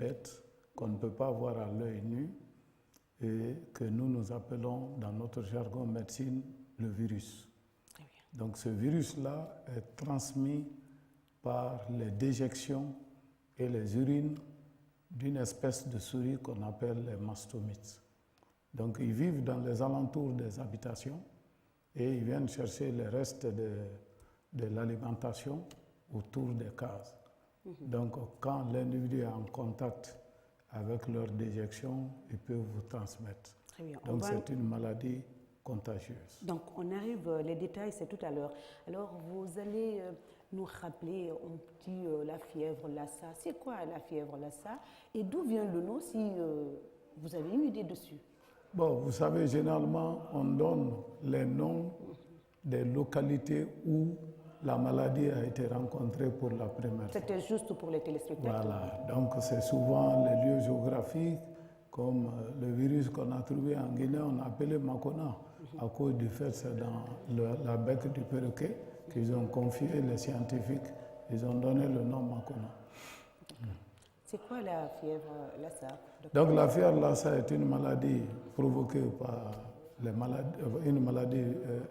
tête qu'on ne peut pas voir à l'œil nu et que nous appelons dans notre jargon médecine le virus. Donc ce virus-là est transmis par les déjections et les urines d'une espèce de souris qu'on appelle les mastomites. Donc ils vivent dans les alentours des habitations et ils viennent chercher les restes de l'alimentation autour des cases. Donc quand l'individu est en contact avec leur déjection, ils peuvent vous transmettre. Très bien. Donc c'est une maladie contagieuse. Donc on arrive, les détails c'est tout à l'heure. Alors vous allez nous rappeler, on dit la fièvre Lassa. C'est quoi la fièvre Lassa et d'où vient le nom si vous avez une idée dessus? Bon, vous savez, généralement, on donne les noms des localités où la maladie a été rencontrée pour la première fois. C'était juste pour les téléspectateurs. Voilà, donc c'est souvent les lieux géographiques, comme le virus qu'on a trouvé en Guinée, on a appelé Makona, à cause du fait que c'est dans la bec du perroquet qu'ils ont confié les scientifiques, ils ont donné le nom Makona. C'est quoi la fièvre Lassa? Donc la fièvre Lassa est une maladie provoquée par une maladie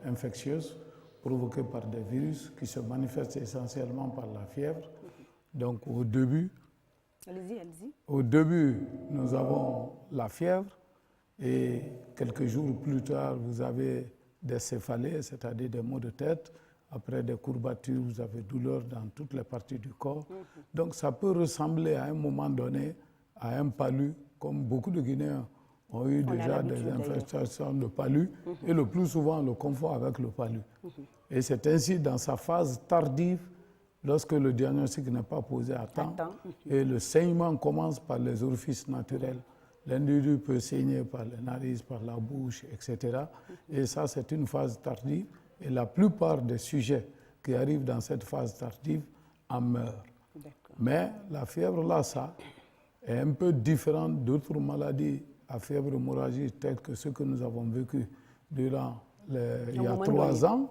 infectieuse provoquée par des virus qui se manifestent essentiellement par la fièvre. Donc au début, nous avons la fièvre et quelques jours plus tard, vous avez des céphalées, c'est-à-dire des maux de tête. Après des courbatures, vous avez douleur dans toutes les parties du corps. Donc ça peut ressembler à un moment donné à un palu, comme beaucoup de Guinéens ont eu déjà des infestations de palu, et le plus souvent on le confond avec le palu. Et c'est ainsi dans sa phase tardive, lorsque le diagnostic n'est pas posé à temps, et le saignement commence par les orifices naturels. L'individu peut saigner par les narices, par la bouche, etc. Et ça, c'est une phase tardive. Et la plupart des sujets qui arrivent dans cette phase tardive en meurent. Mais la fièvre Lassa est un peu différente d'autres maladies à fièvre hémorragique telles que ce que nous avons vécu durant il y a 3 ans.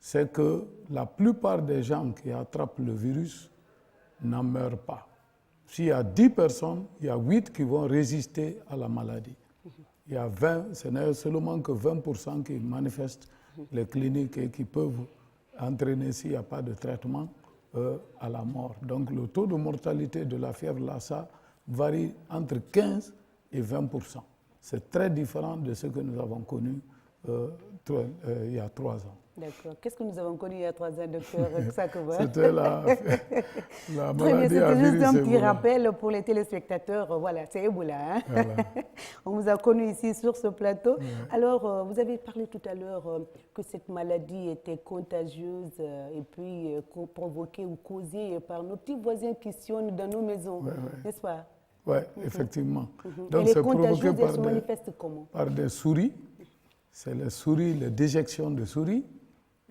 C'est que la plupart des gens qui attrapent le virus n'en meurent pas. S'il y a 10 personnes, il y a 8 qui vont résister à la maladie. Il y a 20, ce n'est seulement que 20% qui manifestent les cliniques et qui peuvent entraîner, s'il n'y a pas de traitement, à la mort. Donc le taux de mortalité de la fièvre Lassa varie entre 15 et 20%. C'est très différent de ce que nous avons connu il y a 3 ans. D'accord. Qu'est-ce que nous avons connu il y a 3 ans, docteur Sakouba? C'était la maladie à virus. C'était juste un petit rappel pour les téléspectateurs. Voilà, c'est Ebola. Hein? Voilà. On vous a connu ici sur ce plateau. Ouais. Alors, vous avez parlé tout à l'heure que cette maladie était contagieuse et puis provoquée ou causée par nos petits voisins qui sonnent dans nos maisons, n'est-ce pas? Oui, effectivement. Donc, elle est contagieuse, elle se manifeste comment? Par des souris. C'est les souris, les déjections de souris.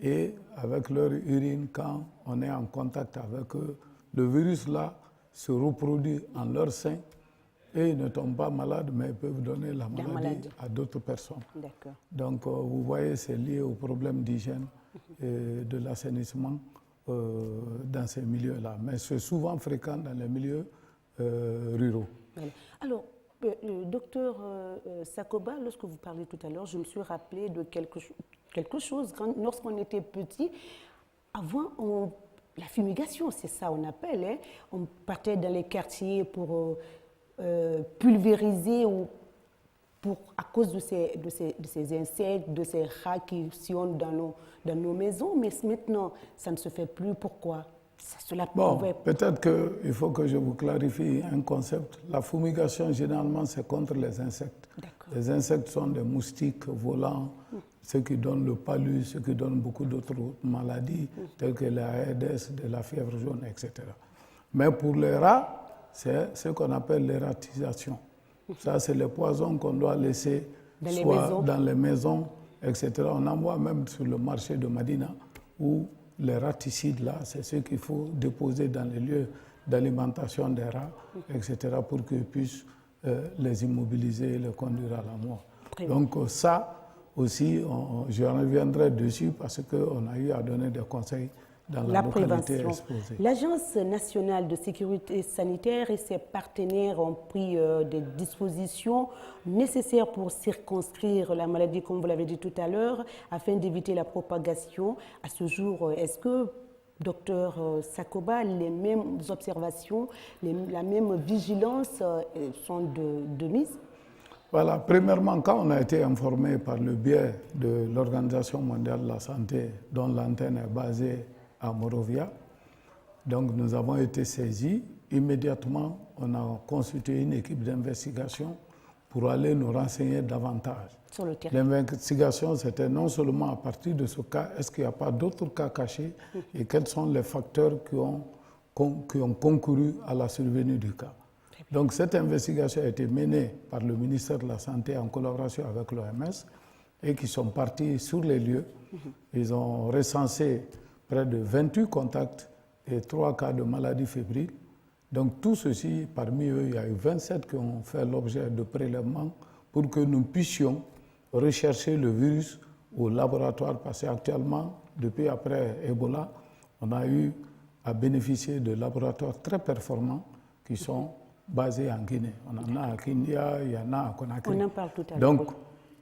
Et avec leur urine, quand on est en contact avec eux, le virus-là se reproduit en leur sein et ils ne tombent pas malades, mais ils peuvent donner la maladie à d'autres personnes. Donc, vous voyez, c'est lié au problème d'hygiène et de l'assainissement dans ces milieux-là. Mais c'est souvent fréquent dans les milieux ruraux. Alors, docteur Sakouba, lorsque vous parlez tout à l'heure, je me suis rappelé de quelque chose. Lorsqu'on était petit, avant, la fumigation, c'est ça on appelle. Hein, on partait dans les quartiers pour pulvériser ou à cause de ces insectes, de ces rats qui sillonnent dans nos maisons. Mais maintenant, ça ne se fait plus. Pourquoi? Peut-être qu'il faut que je vous clarifie un concept. La fumigation, généralement, c'est contre les insectes. Les insectes sont des moustiques volants, ceux qui donnent le palud, ceux qui donnent beaucoup d'autres maladies, telles que la Aedes, de la fièvre jaune, etc. Mais pour les rats, c'est ce qu'on appelle l'ératisation. Ça, c'est les poisons qu'on doit laisser dans les maisons, etc. On en voit même sur le marché de Madina, où les raticides, là, c'est ce qu'il faut déposer dans les lieux d'alimentation des rats, etc., pour qu'ils puissent les immobiliser et les conduire à la mort. Donc ça aussi, je reviendrai dessus parce qu'on a eu à donner des conseils dans la localité exposée. L'Agence nationale de sécurité sanitaire et ses partenaires ont pris des dispositions nécessaires pour circonscrire la maladie, comme vous l'avez dit tout à l'heure, afin d'éviter la propagation. À ce jour, est-ce que, docteur Sakoba, les mêmes observations, la même vigilance sont de mise? Voilà, premièrement, quand on a été informé par le biais de l'Organisation mondiale de la santé, dont l'antenne est basée à Monrovia, donc nous avons été saisis. Immédiatement, on a constitué une équipe d'investigation pour aller nous renseigner davantage. Sur le terrain. L'investigation, c'était non seulement à partir de ce cas, est-ce qu'il n'y a pas d'autres cas cachés et quels sont les facteurs qui ont concouru à la survenue du cas. Donc cette investigation a été menée par le ministère de la Santé en collaboration avec l'OMS et qui sont partis sur les lieux. Ils ont recensé près de 28 contacts et 3 cas de maladies fébriles. Donc tout ceci, parmi eux, il y a eu 27 qui ont fait l'objet de prélèvements pour que nous puissions rechercher le virus au laboratoire parce qu'actuellement, depuis après Ebola, on a eu à bénéficier de laboratoires très performants qui sont basés en Guinée. On en a à Kindia, il y en a à Conakry. On en parle tout à l'heure. Donc,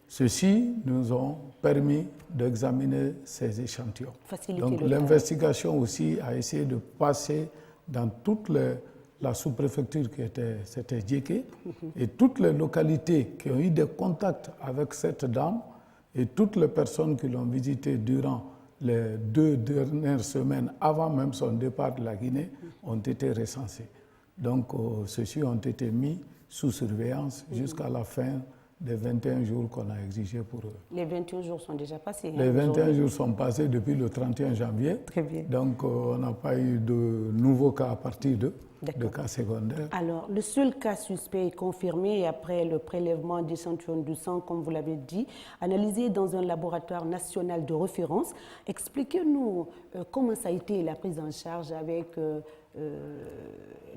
ceux-ci nous ont permis d'examiner ces échantillons. Donc, l'investigation aussi a essayé de passer dans toute la sous-préfecture qui était, c'était Djeké, et toutes les localités qui ont eu des contacts avec cette dame et toutes les personnes qui l'ont visitée durant les 2 dernières semaines avant même son départ de la Guinée ont été recensées. Donc, ceux-ci ont été mis sous surveillance jusqu'à la fin des 21 jours qu'on a exigés pour eux. Les 21 jours sont déjà passés. Les 21 jours sont passés depuis le 31 janvier. Très bien. Donc, on n'a pas eu de nouveaux cas à partir de cas secondaires. Alors, le seul cas suspect est confirmé après le prélèvement d'échantillons du sang, comme vous l'avez dit, analysé dans un laboratoire national de référence. Expliquez-nous comment ça a été la prise en charge avec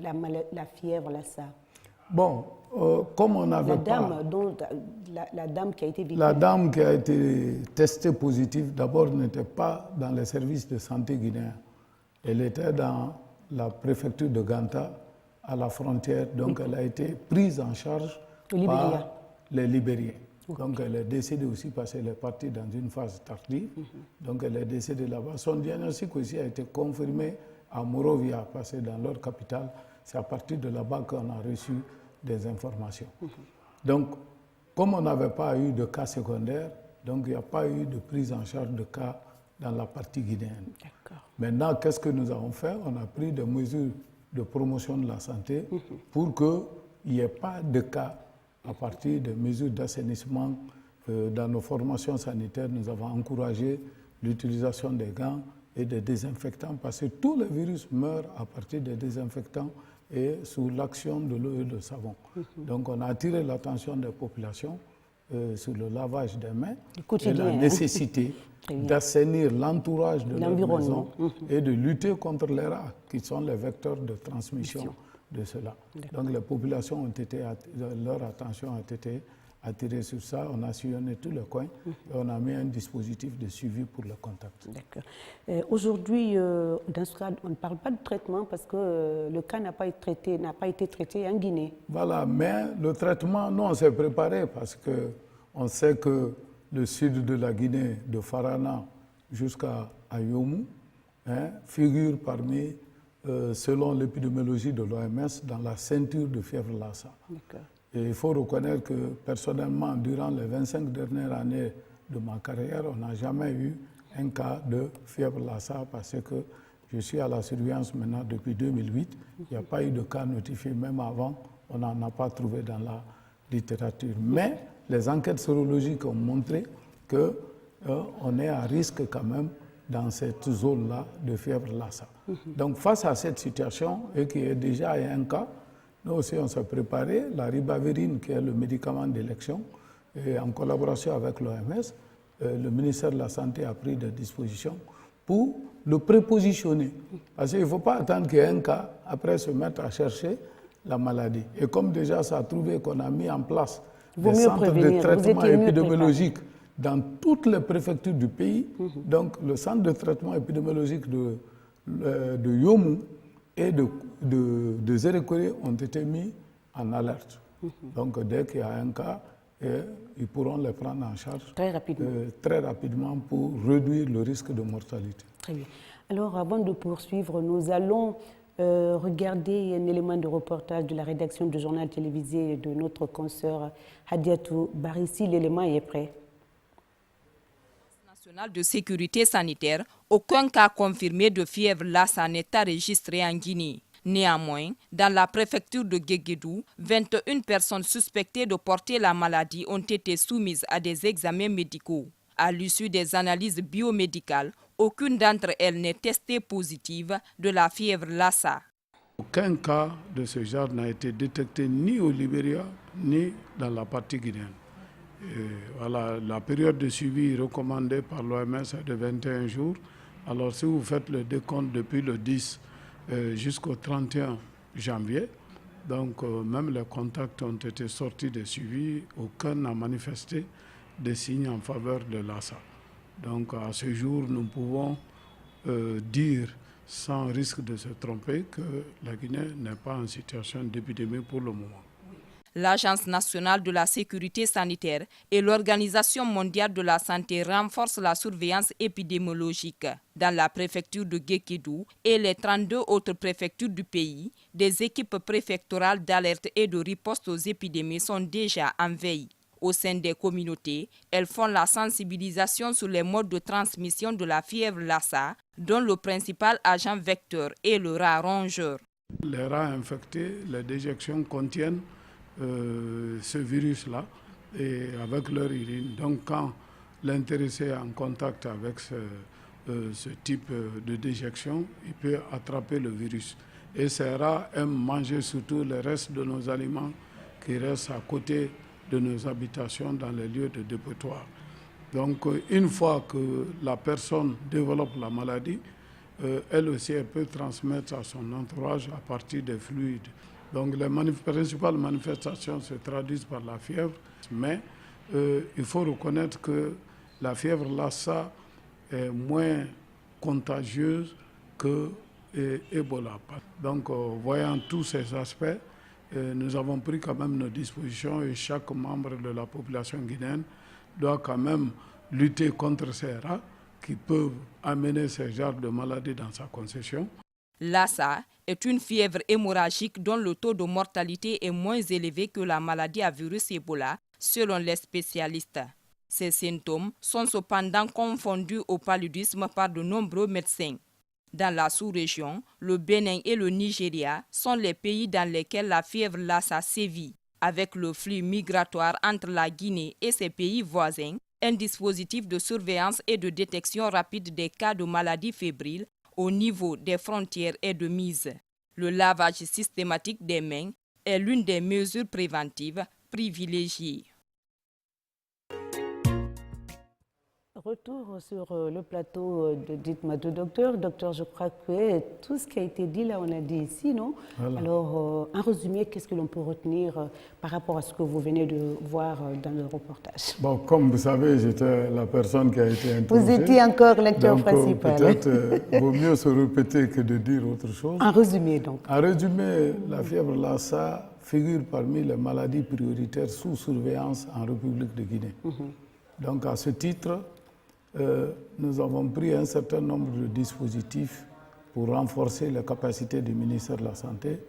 la fièvre Lassa. Bon, comme on n'avait pas... La dame qui a été victime. La dame qui a été testée positive, d'abord n'était pas dans les services de santé guinéens. Elle était dans la préfecture de Ganta, à la frontière. Donc, elle a été prise en charge par les Libériens. Donc, elle est décédée aussi parce qu'elle est partie dans une phase tardive. Donc, elle est décédée là-bas. Son diagnostic aussi a été confirmé à Monrovia, parce que dans leur capitale, c'est à partir de là-bas qu'on a reçu des informations. Donc, comme on n'avait pas eu de cas secondaires, donc il n'y a pas eu de prise en charge de cas dans la partie guinéenne. Maintenant, qu'est-ce que nous avons fait? On a pris des mesures de promotion de la santé pour qu'il n'y ait pas de cas à partir des mesures d'assainissement. Dans nos formations sanitaires, nous avons encouragé l'utilisation des gants et des désinfectants parce que tous les virus meurent à partir des désinfectants et sous l'action de l'eau et du savon. Donc on a attiré l'attention des populations sur le lavage des mains et la nécessité d'assainir l'entourage de leur maison et de lutter contre les rats qui sont les vecteurs de transmission de cela. Donc les populations ont été, leur attention a été attirée sur ça, on a sillonné tous les coins et on a mis un dispositif de suivi pour le contact. D'accord. Aujourd'hui, dans ce cas, on ne parle pas de traitement parce que le cas n'a pas été traité en Guinée. Voilà, mais le traitement, nous on s'est préparé parce qu'on sait que le sud de la Guinée, de Farana jusqu'à Ayomu, figure parmi, selon l'épidémiologie de l'OMS, dans la ceinture de fièvre Lassa. Et il faut reconnaître que personnellement, durant les 25 dernières années de ma carrière, on n'a jamais eu un cas de fièvre Lassa parce que je suis à la surveillance maintenant depuis 2008. Il n'y a pas eu de cas notifiés, même avant, on n'en a pas trouvé dans la littérature. Mais les enquêtes sérologiques ont montré qu'on est à risque quand même dans cette zone-là de fièvre Lassa. Donc face à cette situation, et qui est déjà un cas, nous aussi on s'est préparé, la ribavirine qui est le médicament d'élection, et en collaboration avec l'OMS, le ministère de la Santé a pris des dispositions pour le prépositionner. Parce qu'il ne faut pas attendre qu'il y ait un cas, après se mettre à chercher la maladie. Et comme déjà ça a trouvé qu'on a mis en place des centres de traitement épidémiologique dans toutes les préfectures du pays, donc le centre de traitement épidémiologique de Yomu et de Zérékoré ont été mis en alerte. Donc dès qu'il y a un cas, ils pourront les prendre en charge très rapidement pour réduire le risque de mortalité. Très bien. Alors avant de poursuivre, nous allons regarder un élément de reportage de la rédaction du journal télévisé de notre consoeur Hadiatou Barissi. L'élément est prêt. National de sécurité sanitaire, aucun cas confirmé de fièvre Lassa n'est enregistré en Guinée. Néanmoins, dans la préfecture de Guéguédou, 21 personnes suspectées de porter la maladie ont été soumises à des examens médicaux. À l'issue des analyses biomédicales, aucune d'entre elles n'est testée positive de la fièvre Lassa. Aucun cas de ce genre n'a été détecté ni au Libéria, ni dans la partie guinéenne. Voilà, la période de suivi recommandée par l'OMS est de 21 jours. Alors si vous faites le décompte depuis le 10 jusqu'au 31 janvier, donc même les contacts ont été sortis de suivi, aucun n'a manifesté des signes en faveur de Lassa. Donc à ce jour, nous pouvons dire sans risque de se tromper que la Guinée n'est pas en situation d'épidémie pour le moment. L'Agence nationale de la sécurité sanitaire et l'Organisation mondiale de la santé renforcent la surveillance épidémiologique. Dans la préfecture de Guékédou et les 32 autres préfectures du pays, des équipes préfectorales d'alerte et de riposte aux épidémies sont déjà en veille. Au sein des communautés, elles font la sensibilisation sur les modes de transmission de la fièvre Lassa, dont le principal agent vecteur est le rat rongeur. Les rats infectés, les déjections contiennent ce virus-là et avec leur urine. Donc quand l'intéressé est en contact avec ce type de déjection, il peut attraper le virus. Et ces rats aiment manger surtout le reste de nos aliments qui restent à côté de nos habitations dans les lieux de dépotoir. Donc une fois que la personne développe la maladie, elle aussi elle peut transmettre à son entourage à partir des fluides. Donc les principales manifestations se traduisent par la fièvre, mais il faut reconnaître que la fièvre Lassa est moins contagieuse que Ebola. Donc voyant tous ces aspects, nous avons pris quand même nos dispositions et chaque membre de la population guinéenne doit quand même lutter contre ces rats qui peuvent amener ce genre de maladie dans sa concession. Lassa est une fièvre hémorragique dont le taux de mortalité est moins élevé que la maladie à virus Ebola, selon les spécialistes. Ces symptômes sont cependant confondus au paludisme par de nombreux médecins. Dans la sous-région, le Bénin et le Nigeria sont les pays dans lesquels la fièvre Lassa sévit. Avec le flux migratoire entre la Guinée et ses pays voisins, un dispositif de surveillance et de détection rapide des cas de maladies fébriles au niveau des frontières est de mise. Le lavage systématique des mains est l'une des mesures préventives privilégiées. Retour sur le plateau de Dites-moi tout, docteur, je crois que tout ce qui a été dit là, on a dit ici, non? Voilà. Alors, en résumé, qu'est-ce que l'on peut retenir par rapport à ce que vous venez de voir dans le reportage? Bon, comme vous savez, j'étais la personne qui a été interrogée. Vous étiez encore l'acteur principal. Peut-être vaut mieux se répéter que de dire autre chose. En résumé, donc. En résumé, la fièvre Lassa figure parmi les maladies prioritaires sous surveillance en République de Guinée. Donc, à ce titre, nous avons pris un certain nombre de dispositifs pour renforcer les capacités du ministère de la Santé,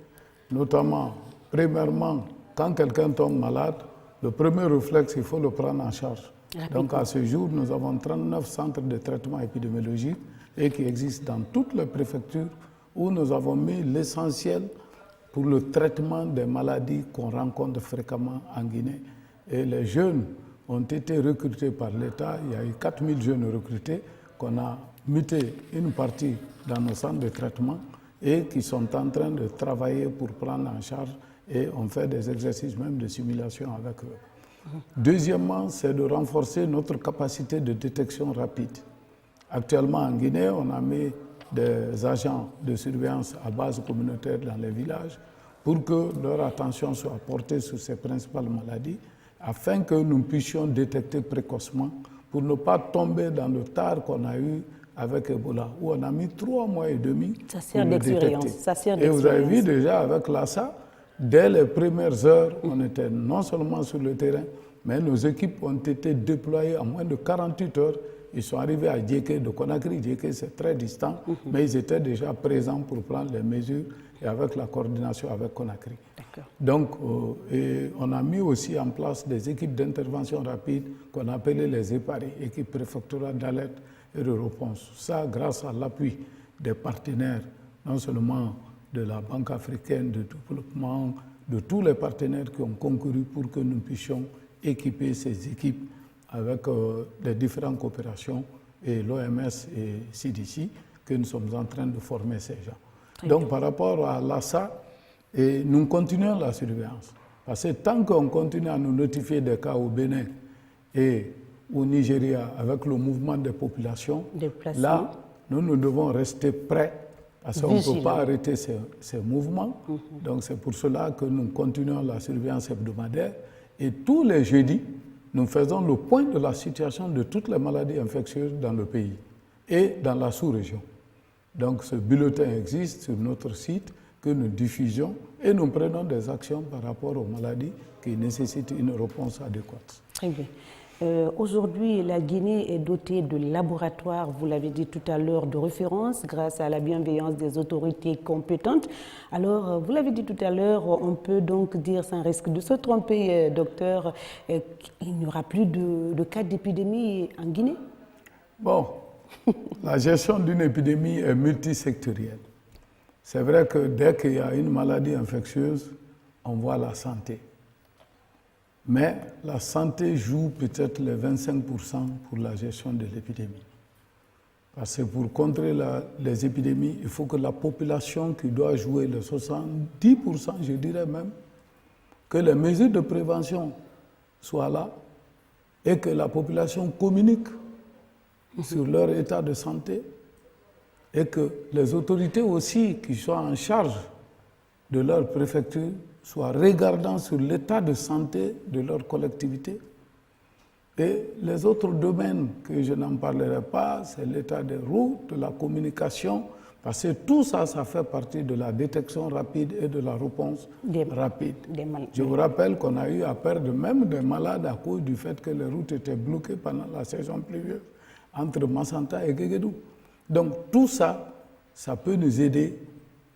notamment, premièrement, quand quelqu'un tombe malade, le premier réflexe, il faut le prendre en charge. Donc à ce jour, nous avons 39 centres de traitement épidémiologique et qui existent dans toutes les préfectures où nous avons mis l'essentiel pour le traitement des maladies qu'on rencontre fréquemment en Guinée. Et les jeunes ont été recrutés par l'État. Il y a eu 4000 jeunes recrutés qu'on a mutés une partie dans nos centres de traitement et qui sont en train de travailler pour prendre en charge et on fait des exercices même de simulation avec eux. Deuxièmement, c'est de renforcer notre capacité de détection rapide. Actuellement en Guinée, on a mis des agents de surveillance à base communautaire dans les villages pour que leur attention soit portée sur ces principales maladies afin que nous puissions détecter précocement pour ne pas tomber dans le tard qu'on a eu avec Ebola, où on a mis 3 mois et demi ça sert pour le détecter. Ça sert et vous avez vu déjà avec Lassa, dès les premières heures, on était non seulement sur le terrain, mais nos équipes ont été déployées en moins de 48 heures. Ils sont arrivés à Djeké de Conakry. Djeké, c'est très distant, mais ils étaient déjà présents pour prendre les mesures et avec la coordination avec Conakry. Donc, on a mis aussi en place des équipes d'intervention rapide qu'on appelait les EPARI, équipes préfectorales d'alerte et de réponse. Ça, grâce à l'appui des partenaires, non seulement de la Banque africaine de développement, de tous les partenaires qui ont concouru pour que nous puissions équiper ces équipes avec les différentes coopérations et l'OMS et CDC, que nous sommes en train de former ces gens. Donc, par rapport à Lassa, nous continuons la surveillance. Parce que tant qu'on continue à nous notifier des cas au Bénin et au Nigeria avec le mouvement des populations, là, nous devons rester prêts parce qu'on ne peut pas arrêter ces mouvements. Donc, c'est pour cela que nous continuons la surveillance hebdomadaire. Et tous les jeudis, nous faisons le point de la situation de toutes les maladies infectieuses dans le pays et dans la sous-région. Donc, ce bulletin existe sur notre site que nous diffusions et nous prenons des actions par rapport aux maladies qui nécessitent une réponse adéquate. Très bien. Aujourd'hui, la Guinée est dotée de laboratoires, vous l'avez dit tout à l'heure, de référence grâce à la bienveillance des autorités compétentes. Alors, vous l'avez dit tout à l'heure, on peut donc dire sans risque de se tromper, docteur, qu'il n'y aura plus de cas d'épidémie en Guinée? Bon, la gestion d'une épidémie est multisectorielle. C'est vrai que dès qu'il y a une maladie infectieuse, on voit la santé. Mais la santé joue peut-être les 25% pour la gestion de l'épidémie. Parce que pour contrer les épidémies, il faut que la population qui doit jouer les 70%, je dirais même, que les mesures de prévention soient là et que la population communique sur leur état de santé et que les autorités aussi qui sont en charge de leur préfecture soient regardants sur l'état de santé de leur collectivité. Et les autres domaines que je n'en parlerai pas, c'est l'état des routes, de la communication, parce que tout ça, ça fait partie de la détection rapide et de la réponse rapide. Je vous rappelle qu'on a eu à perdre même des malades à cause du fait que les routes étaient bloquées pendant la saison pluvieuse entre Massanta et Guéguédou. Donc tout ça, ça peut nous aider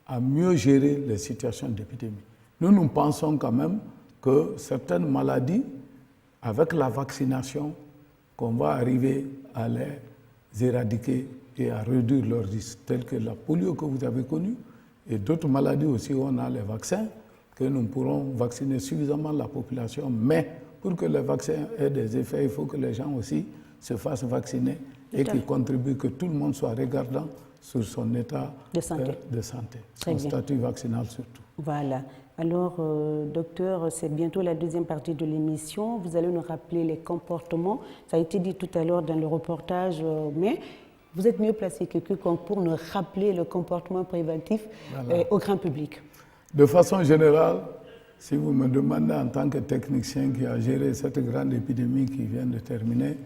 à mieux gérer les situations d'épidémie. Nous pensons quand même que certaines maladies, avec la vaccination, qu'on va arriver à les éradiquer et à réduire leurs risques, tels que la polio que vous avez connue et d'autres maladies aussi où on a les vaccins, que nous pourrons vacciner suffisamment la population. Mais pour que les vaccins aient des effets, il faut que les gens aussi se fassent vacciner et qu'ils contribuent, que tout le monde soit regardant sur son état de santé, son statut vaccinal surtout. Voilà. Alors, docteur, c'est bientôt la deuxième partie de l'émission. Vous allez nous rappeler les comportements. Ça a été dit tout à l'heure dans le reportage, mais vous êtes mieux placé que quiconque pour nous rappeler le comportement préventif au grand public. De façon générale, si vous me demandez en tant que technicien qui a géré cette grande épidémie qui vient de terminer,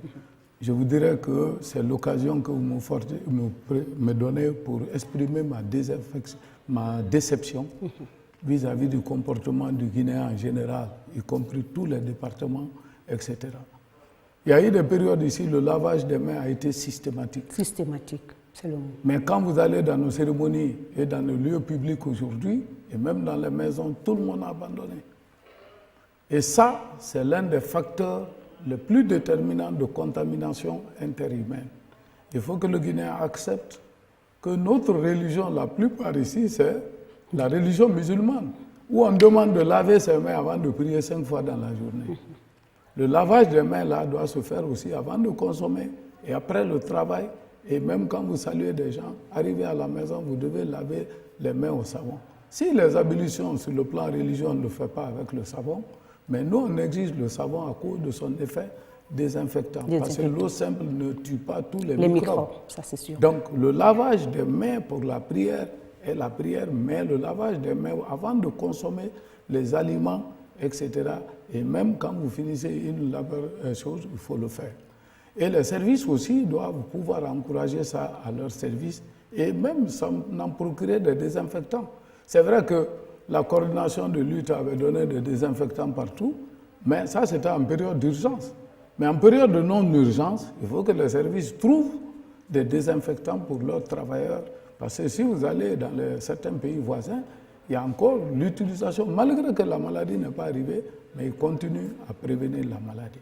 je vous dirais que c'est l'occasion que vous me donnez pour exprimer ma déception vis-à-vis du comportement du Guinéen en général, y compris tous les départements, etc. Il y a eu des périodes ici, le lavage des mains a été systématique. Systématique, c'est le mot. Mais quand vous allez dans nos cérémonies et dans nos lieux publics aujourd'hui, et même dans les maisons, tout le monde a abandonné. Et ça, c'est l'un des facteurs les plus déterminants de contamination interhumaine. Il faut que le Guinéen accepte que notre religion, la plupart ici, c'est la religion musulmane, où on demande de laver ses mains avant de prier 5 fois dans la journée. Le lavage des mains, là, doit se faire aussi avant de consommer et après le travail. Et même quand vous saluez des gens, arrivez à la maison, vous devez laver les mains au savon. Si les ablutions sur le plan religieux, on ne le fait pas avec le savon, mais nous, on exige le savon à cause de son effet désinfectant. Parce que l'eau simple ne tue pas tous les microbes. Ça, c'est sûr. Donc, le lavage des mains pour la prière est la prière, mais le lavage des mains avant de consommer les aliments, etc. Et même quand vous finissez une chose, il faut le faire. Et les services aussi doivent pouvoir encourager ça à leur service et même en procurer des désinfectants. C'est vrai que la coordination de lutte avait donné des désinfectants partout, mais ça c'était en période d'urgence. Mais en période de non-urgence, il faut que les services trouvent des désinfectants pour leurs travailleurs. Parce que si vous allez dans certains pays voisins, il y a encore l'utilisation, malgré que la maladie n'est pas arrivée, mais ils continuent à prévenir la maladie.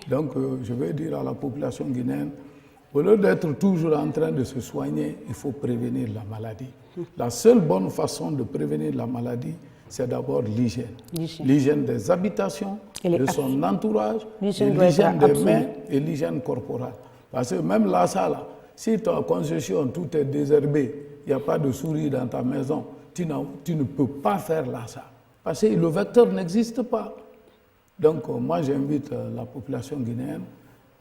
Donc je vais dire à la population guinéenne, au lieu d'être toujours en train de se soigner, il faut prévenir la maladie. La seule bonne façon de prévenir la maladie, c'est d'abord l'hygiène. L'hygiène des habitations, de son entourage, l'hygiène des mains et l'hygiène corporelle. Parce que même là, si ta concession, tout est désherbé, il n'y a pas de souris dans ta maison, tu ne peux pas faire ça. Parce que le vecteur n'existe pas. Donc moi j'invite la population guinéenne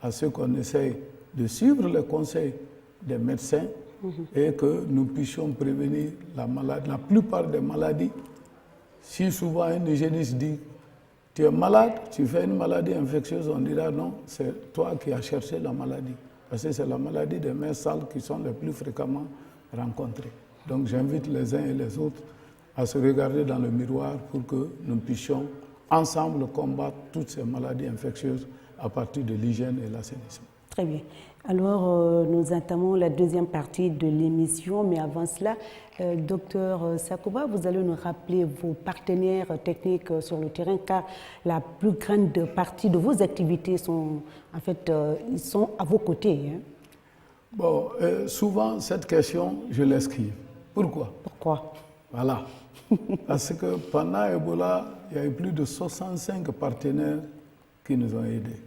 à ce qu'on essaye de suivre les conseils des médecins et que nous puissions prévenir la plupart des maladies. Si souvent un hygiéniste dit tu es malade, tu fais une maladie infectieuse, on dira non, c'est toi qui as cherché la maladie. Parce que c'est la maladie des mains sales qui sont les plus fréquemment rencontrées. Donc j'invite les uns et les autres à se regarder dans le miroir pour que nous puissions ensemble combattre toutes ces maladies infectieuses à partir de l'hygiène et l'assainissement. Très bien. Alors, nous entamons la deuxième partie de l'émission, mais avant cela, docteur Sakuba, vous allez nous rappeler vos partenaires techniques sur le terrain, car la plus grande partie de vos activités sont, en fait, ils sont à vos côtés. Hein. Bon, souvent, cette question, je l'esquive. Pourquoi? Pourquoi? Voilà. Parce que pendant Ebola, il y a eu plus de 65 partenaires qui nous ont aidés.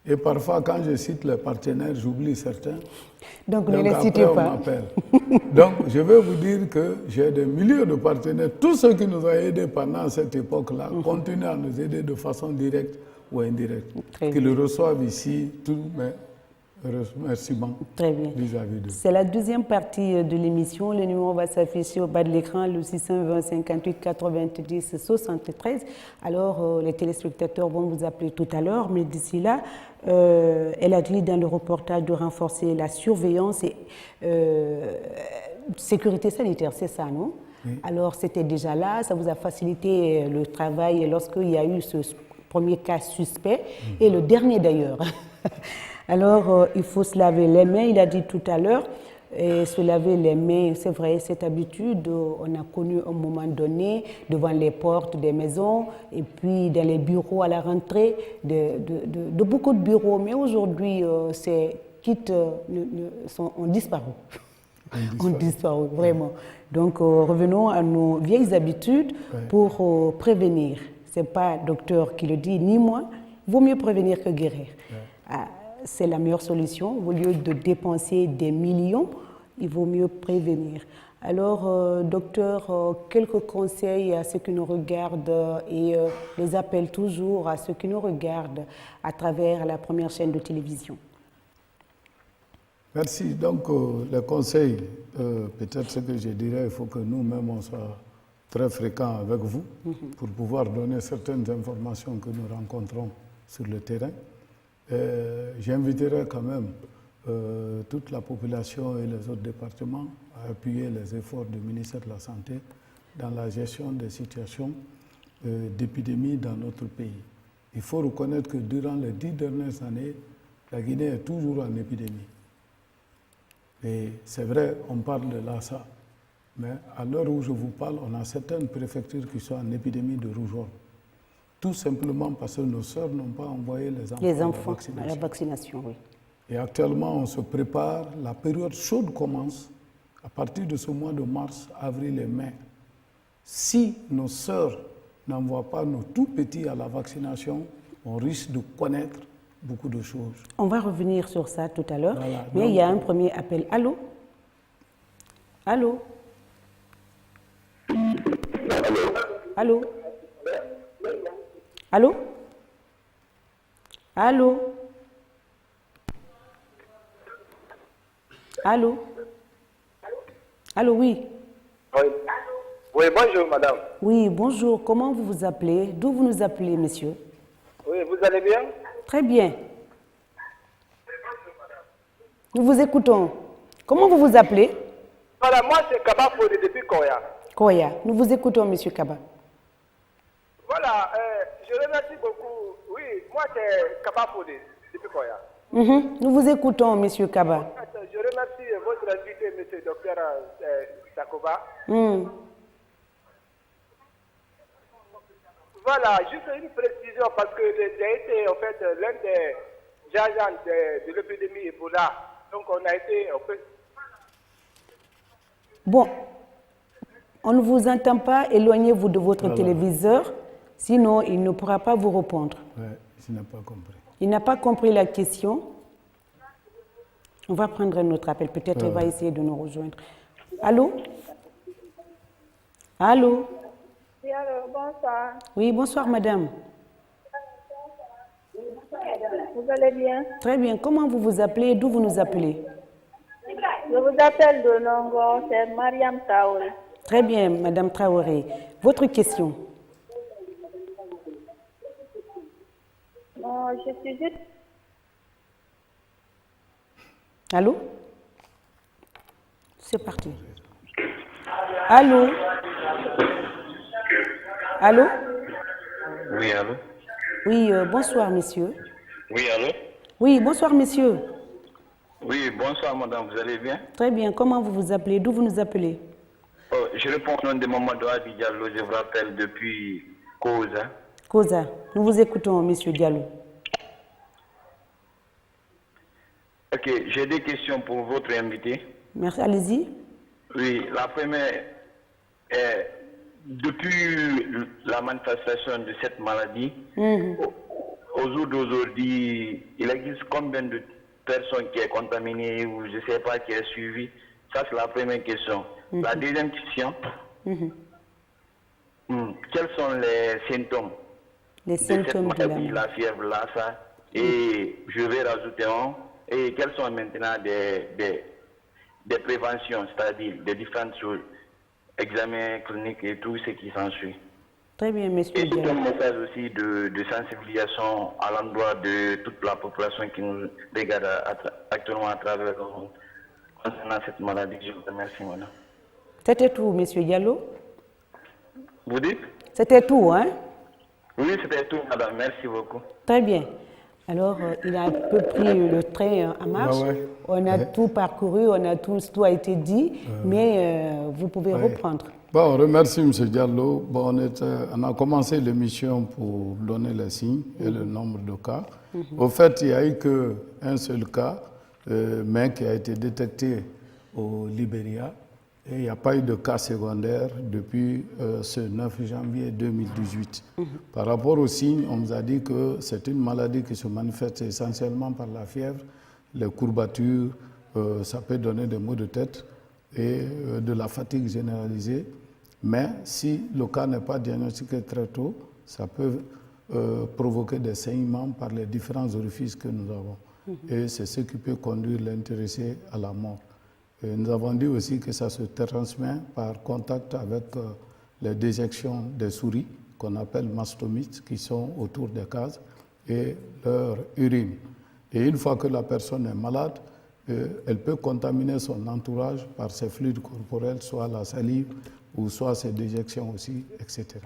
Et parfois, quand je cite les partenaires, j'oublie certains. Donc ne les citez pas. Donc, je vais vous dire que j'ai des milliers de partenaires. Tous ceux qui nous ont aidés pendant cette époque-là continuent à nous aider de façon directe ou indirecte. Qu'ils reçoivent ici tous mes remerciements vis-à-vis d'eux. C'est la deuxième partie de l'émission. Le numéro va s'afficher au bas de l'écran, le 620 58 90 73. Alors, les téléspectateurs vont vous appeler tout à l'heure, mais d'ici là, elle a dit dans le reportage de renforcer la surveillance et sécurité sanitaire, c'est ça, non? Oui. Alors, c'était déjà là, ça vous a facilité le travail lorsqu'il y a eu ce premier cas suspect, et le dernier d'ailleurs. Alors, il faut se laver les mains, il a dit tout à l'heure, et se laver les mains, c'est vrai, cette habitude, on a connu un moment donné devant les portes des maisons et puis dans les bureaux à la rentrée de beaucoup de bureaux. Mais aujourd'hui, ces kits ont disparu. Ont disparu, vraiment. Donc, revenons à nos vieilles habitudes pour prévenir. Ce n'est pas docteur qui le dit, ni moi. Il vaut mieux prévenir que guérir. C'est la meilleure solution. Au lieu de dépenser des millions, il vaut mieux prévenir. Alors, docteur, quelques conseils à ceux qui nous regardent et les appels toujours à ceux qui nous regardent à travers la première chaîne de télévision. Merci. Donc, les conseils, peut-être ce que je dirais, il faut que nous-mêmes, on soit très fréquents avec vous pour pouvoir donner certaines informations que nous rencontrons sur le terrain. J'inviterai quand même toute la population et les autres départements à appuyer les efforts du ministère de la Santé dans la gestion des situations d'épidémie dans notre pays. Il faut reconnaître que durant les 10 dernières années, la Guinée est toujours en épidémie. Et c'est vrai, on parle de Lassa, mais à l'heure où je vous parle, on a certaines préfectures qui sont en épidémie de rougeole. Tout simplement parce que nos sœurs n'ont pas envoyé les enfants à la vaccination. Oui. Et actuellement, on se prépare. La période chaude commence à partir de ce mois de mars, avril et mai. Si nos sœurs n'envoient pas nos tout petits à la vaccination, on risque de connaître beaucoup de choses. On va revenir sur ça tout à l'heure. Voilà. Mais il y a un premier appel. Allô? Allô? Allô? Allô? Allô? Allô? Allô, oui. Oui, bonjour, madame. Oui, bonjour. Comment vous vous appelez? D'où vous nous appelez, monsieur? Oui, vous allez bien? Très bien. Nous vous écoutons. Comment vous vous appelez? Voilà, moi c'est Kaba Fodé depuis Koya. Koya. Nous vous écoutons, monsieur Kaba. Voilà, je remercie beaucoup. Oui, moi c'est Kaba Fodé depuis Koya. Nous vous écoutons, monsieur Kaba. Je remercie votre invité, monsieur docteur Sakoba. Voilà, juste une précision parce que j'ai été en fait l'un des agents de l'épidémie Ebola. Donc on a été en fait... Bon, on ne vous entend pas, éloignez-vous de votre téléviseur, sinon il ne pourra pas vous répondre. Oui, je n'ai pas compris. Il n'a pas compris la question. On va prendre un autre appel, peut-être il va essayer de nous rejoindre. Allô? Allô? Oui, alors, bonsoir. Oui, bonsoir madame. Vous allez bien? Très bien, comment vous vous appelez et d'où vous nous appelez? Je vous appelle de Nongo, c'est Mariam Traoré. Très bien, madame Traoré. Votre question? Non, je suis juste... Allô? C'est parti. Allô? Allô? Oui, allô? Oui, bonsoir, monsieur. Oui, allô? Oui, bonsoir, monsieur. Oui, bonsoir, madame, vous allez bien? Très bien, comment vous vous appelez? D'où vous nous appelez? Je réponds au nom de Mamadou Adi Diallo, je vous rappelle depuis Causa. Causa, nous vous écoutons, monsieur Diallo. Ok, j'ai des questions pour votre invité. Merci, allez-y. Oui, la première est, depuis la manifestation de cette maladie, au jour d'aujourd'hui, il existe combien de personnes qui sont contaminées ou je ne sais pas qui est suivi? Ça, c'est la première question. La deuxième question, quels sont les symptômes Les symptômes de cette maladie, la fièvre, là, ça? Et je vais rajouter un. Et quelles sont maintenant des préventions, c'est-à-dire des différentes choses, examens cliniques et tout ce qui s'ensuit. Très bien, monsieur Et c'est Diallo. un message aussi de sensibilisation à l'endroit de toute la population qui nous regarde actuellement à travers le monde concernant cette maladie. Je vous remercie, madame. C'était tout, monsieur Diallo? Vous dites? C'était tout, hein? Oui, c'était tout, madame. Merci beaucoup. Très bien. Alors, il a un peu pris le train en marche. On a tout parcouru, tout a été dit, mais vous pouvez reprendre. Bon, on remercie M. Diallo. Bon, on a commencé l'émission pour donner les signes et le nombre de cas. Au fait, il n'y a eu qu'un seul cas, mais qui a été détecté au Libéria. Et il n'y a pas eu de cas secondaire depuis ce 9 janvier 2018. Par rapport aux signes, on nous a dit que c'est une maladie qui se manifeste essentiellement par la fièvre, les courbatures, ça peut donner des maux de tête et de la fatigue généralisée. Mais si le cas n'est pas diagnostiqué très tôt, ça peut provoquer des saignements par les différents orifices que nous avons. Et c'est ce qui peut conduire l'intéressé à la mort. Et nous avons dit aussi que ça se transmet par contact avec les déjections des souris, qu'on appelle mastomites, qui sont autour des cases, et leur urine. Et une fois que la personne est malade, elle peut contaminer son entourage par ses fluides corporels, soit la salive, ou soit ses déjections aussi, etc.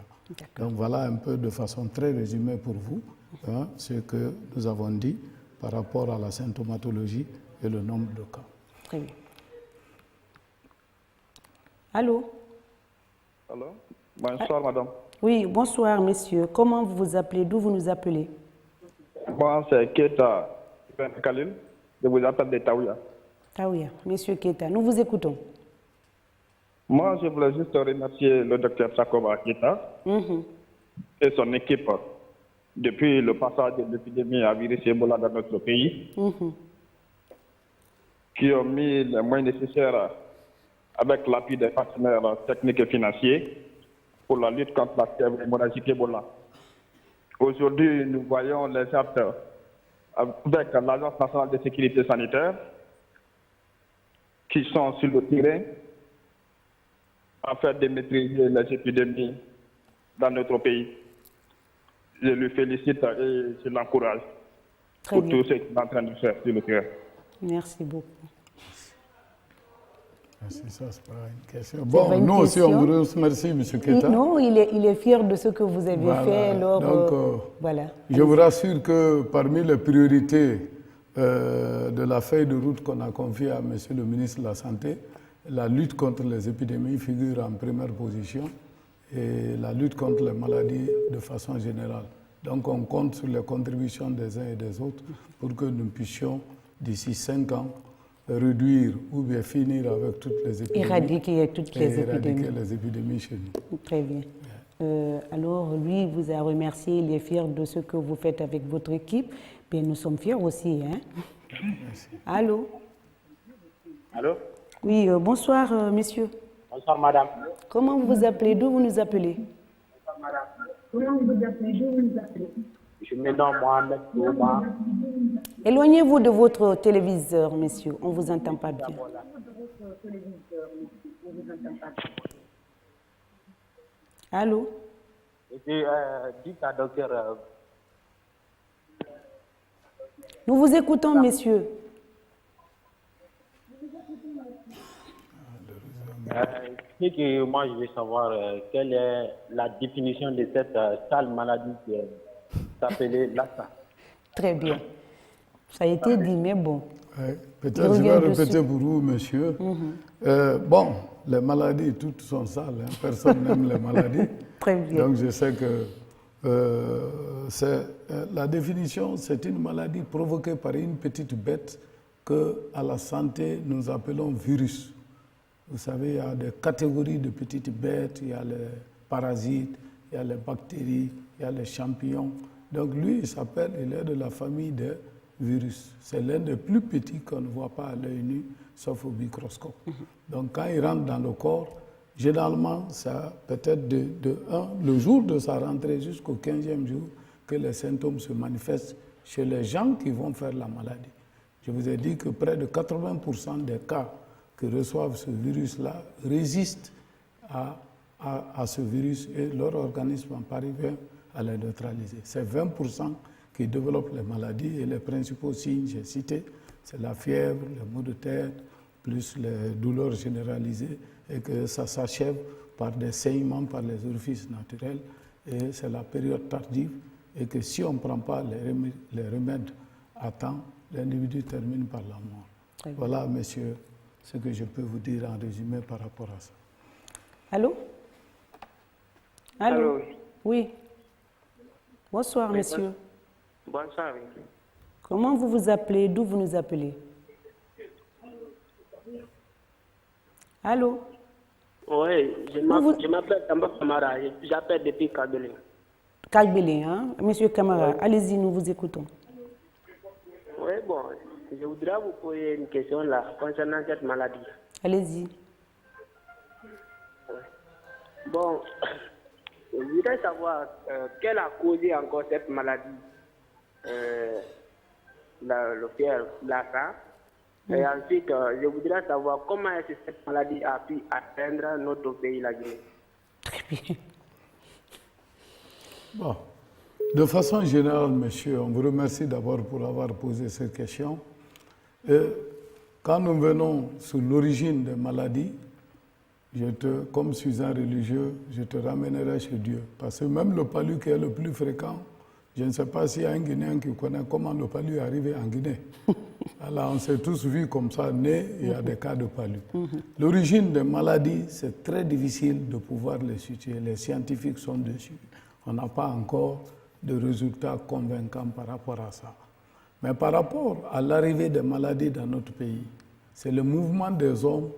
Donc voilà un peu de façon très résumée pour vous ce que nous avons dit par rapport à la symptomatologie et le nombre de cas. Très bien. Allô? Allô? Bonsoir, madame. Oui, bonsoir, monsieur. Comment vous vous appelez? D'où vous nous appelez? Moi, c'est Keta Ben Khalil. Je vous appelle de Taouya. Taouya, monsieur Keta, nous vous écoutons. Moi, je voulais juste remercier le docteur Sakoba Keta et son équipe depuis le passage de l'épidémie à virus Ebola dans notre pays, qui ont mis les moyens nécessaires avec l'appui des partenaires techniques et financiers pour la lutte contre la fièvre hémorragique Ebola. Aujourd'hui, nous voyons les actes avec l'Agence nationale de sécurité sanitaire qui sont sur le terrain afin de maîtriser les épidémies dans notre pays. Je le félicite et je l'encourage pour tout ce qu'il est en train de faire sur le terrain. Merci beaucoup. Merci, ça, c'est pas une question. Bon, nous aussi, on vous remercie, M. Keita. Non, il est fier de ce que vous avez fait. Alors, donc, voilà. Je vous rassure que parmi les priorités de la feuille de route qu'on a confiée à M. le ministre de la Santé, la lutte contre les épidémies figure en première position et la lutte contre les maladies de façon générale. Donc on compte sur les contributions des uns et des autres pour que nous puissions, d'ici 5 ans, réduire ou bien finir avec toutes les épidémies. Éradiquer toutes les épidémies. Éradiquer les épidémies chez nous. Très bien. Alors, lui, vous a remercié, il est fier de ce que vous faites avec votre équipe. Bien, nous sommes fiers aussi. Hein? Merci. Allô? Allô? Oui, bonsoir, monsieur. Bonsoir, madame. Comment vous vous appelez? D'où vous nous appelez? Bonsoir, madame. Comment vous vous appelez? D'où vous nous appelez? Je me nomme Mohamed Touba. Éloignez-vous de votre téléviseur, monsieur. On ne vous entend pas bien. Allô? Dites à docteur. Nous vous écoutons, messieurs. Ce que moi je veux savoir, quelle est la définition de cette sale maladie qui s'appelait Lassa? Très bien. Ça a été dit, mais bon. Peut-être je vais répéter pour vous, monsieur. Bon, les maladies, toutes sont sales. Hein. Personne n'aime les maladies. Très bien. Donc je sais que la définition, c'est une maladie provoquée par une petite bête que, à la santé, nous appelons virus. Vous savez, il y a des catégories de petites bêtes, il y a les parasites, il y a les bactéries, il y a les champignons. Donc lui, il est de la famille des virus. C'est l'un des plus petits qu'on ne voit pas à l'œil nu, sauf au microscope. Donc quand il rentre dans le corps, généralement, ça peut-être le jour de sa rentrée jusqu'au 15e jour que les symptômes se manifestent chez les gens qui vont faire la maladie. Je vous ai dit que près de 80% des cas qui reçoivent ce virus-là résistent à ce virus et leur organisme parvient à les neutraliser. C'est 20% qui développent les maladies et les principaux signes, j'ai cité, c'est la fièvre, les maux de tête, plus les douleurs généralisées et que ça s'achève par des saignements par les orifices naturels et c'est la période tardive et que si on ne prend pas les remèdes à temps, l'individu termine par la mort. Voilà, messieurs, ce que je peux vous dire en résumé par rapport à ça. Allô? Allô? Allô? Oui. Bonsoir, Oui, monsieur. Bonsoir. Comment vous vous appelez? D'où vous nous appelez? Allô? Oui, je m'appelle Tamba Kamara, j'appelle depuis Kabylie. Kabylie, hein? Monsieur Kamara, allez-y, nous vous écoutons. Oui, bon, je voudrais vous poser une question là, concernant cette maladie. Allez-y. Bon, je voudrais savoir quelle a causé encore cette maladie, le fièvre, Lassa. Et ensuite, je voudrais savoir comment est-ce que cette maladie a pu atteindre notre pays, la Guinée. Très bien. Bon. De façon générale, monsieur, on vous remercie d'abord pour avoir posé cette question. Quand nous venons sur l'origine des maladies, comme je suis un religieux, je te ramènerai chez Dieu. Parce que même le palu qui est le plus fréquent, je ne sais pas s'il y a un Guinéen qui connaît comment le palu est arrivé en Guinée. Alors on s'est tous vus comme ça, nés, il y a des cas de palu. L'origine des maladies, c'est très difficile de pouvoir les situer. Les scientifiques sont dessus. On n'a pas encore de résultats convaincants par rapport à ça. Mais par rapport à l'arrivée des maladies dans notre pays, c'est le mouvement des hommes